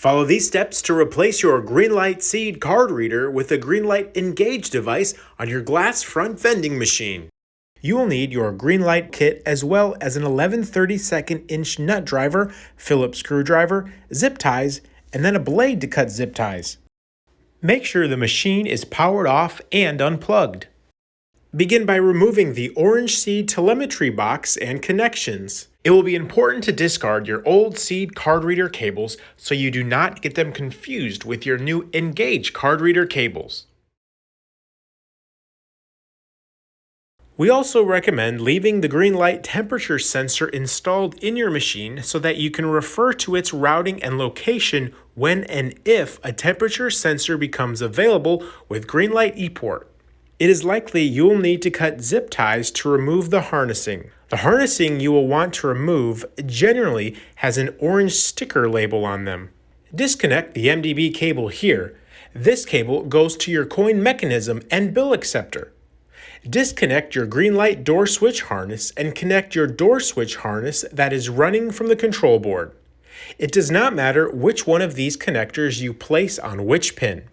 Follow these steps to replace your Greenlite Seed card reader with a Greenlite Engage device on your glass front vending machine. You will need your Greenlite kit as well as an 11/32" nut driver, Phillips screwdriver, zip ties, and then a blade to cut zip ties. Make sure the machine is powered off and unplugged. Begin by removing the orange seed telemetry box and connections. It will be important to discard your old seed card reader cables so you do not get them confused with your new Engage card reader cables. We also recommend leaving the Greenlite temperature sensor installed in your machine so that you can refer to its routing and location when and if a temperature sensor becomes available with Greenlite ePort. It is likely you will need to cut zip ties to remove the harnessing. The harnessing you will want to remove generally has an orange sticker label on them. Disconnect the MDB cable here. This cable goes to your coin mechanism and bill acceptor. Disconnect your Greenlite door switch harness and connect your door switch harness that is running from the control board. It does not matter which one of these connectors you place on which pin.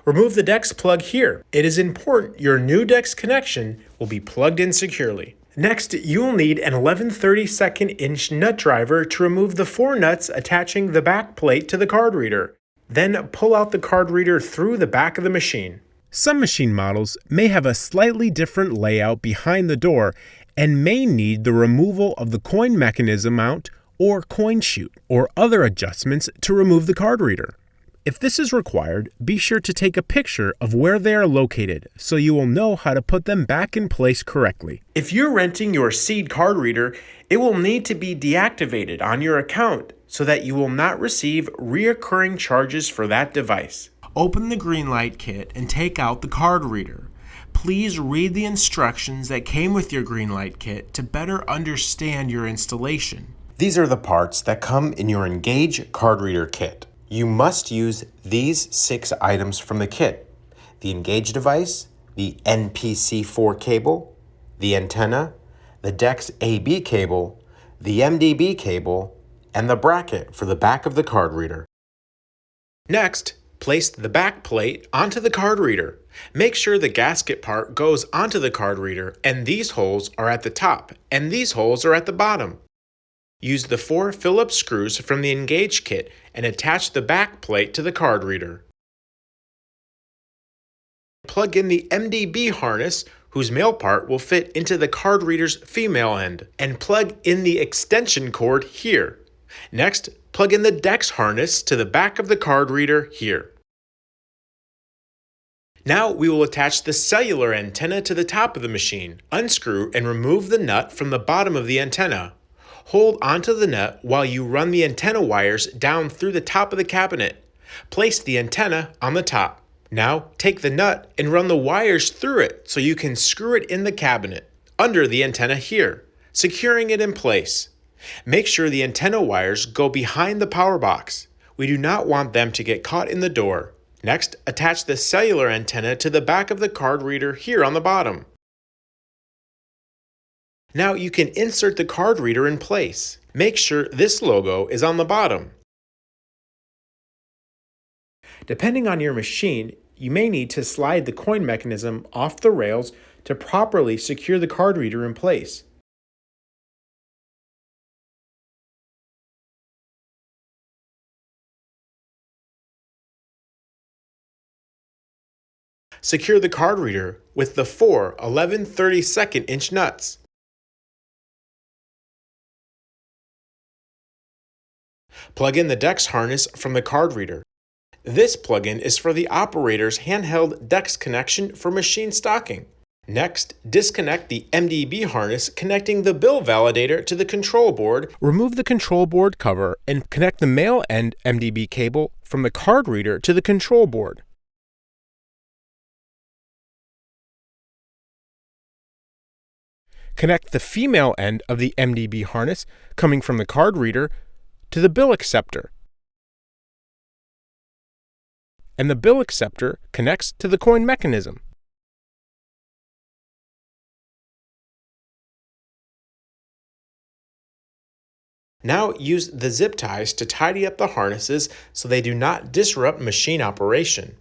Remove the DEX plug here. It is important your new DEX connection will be plugged in securely. Next, you will need an 11/32" nut driver to remove the 4 nuts attaching the back plate to the card reader. Then pull out the card reader through the back of the machine. Some machine models may have a slightly different layout behind the door and may need the removal of the coin mechanism mount or coin chute or other adjustments to remove the card reader. If this is required, be sure to take a picture of where they are located so you will know how to put them back in place correctly. If you're renting your Seed card reader, it will need to be deactivated on your account so that you will not receive reoccurring charges for that device. Open the Greenlite kit and take out the card reader. Please read the instructions that came with your Greenlite kit to better understand your installation. These are the parts that come in your Engage card reader kit. You must use these 6 items from the kit: the Engage device, the NPC4 cable, the antenna, the DEX AB cable, the MDB cable, and the bracket for the back of the card reader. Next, place the back plate onto the card reader. Make sure the gasket part goes onto the card reader and these holes are at the top and these holes are at the bottom. Use the 4 Phillips screws from the Engage kit and attach the back plate to the card reader. Plug in the MDB harness, whose male part will fit into the card reader's female end, and plug in the extension cord here. Next, plug in the DEX harness to the back of the card reader here. Now we will attach the cellular antenna to the top of the machine. Unscrew and remove the nut from the bottom of the antenna. Hold onto the nut while you run the antenna wires down through the top of the cabinet. Place the antenna on the top. Now take the nut and run the wires through it so you can screw it in the cabinet, under the antenna here, securing it in place. Make sure the antenna wires go behind the power box. We do not want them to get caught in the door. Next, attach the cellular antenna to the back of the card reader here on the bottom. Now you can insert the card reader in place. Make sure this logo is on the bottom. Depending on your machine, you may need to slide the coin mechanism off the rails to properly secure the card reader in place. Secure the card reader with the 4 11/32" nuts. Plug in the DEX harness from the card reader. This plugin is for the operator's handheld DEX connection for machine stocking. Next, disconnect the MDB harness connecting the bill validator to the control board. Remove the control board cover and connect the male end MDB cable from the card reader to the control board. Connect the female end of the MDB harness coming from the card reader to the bill acceptor. And the bill acceptor connects to the coin mechanism. Now use the zip ties to tidy up the harnesses so they do not disrupt machine operation.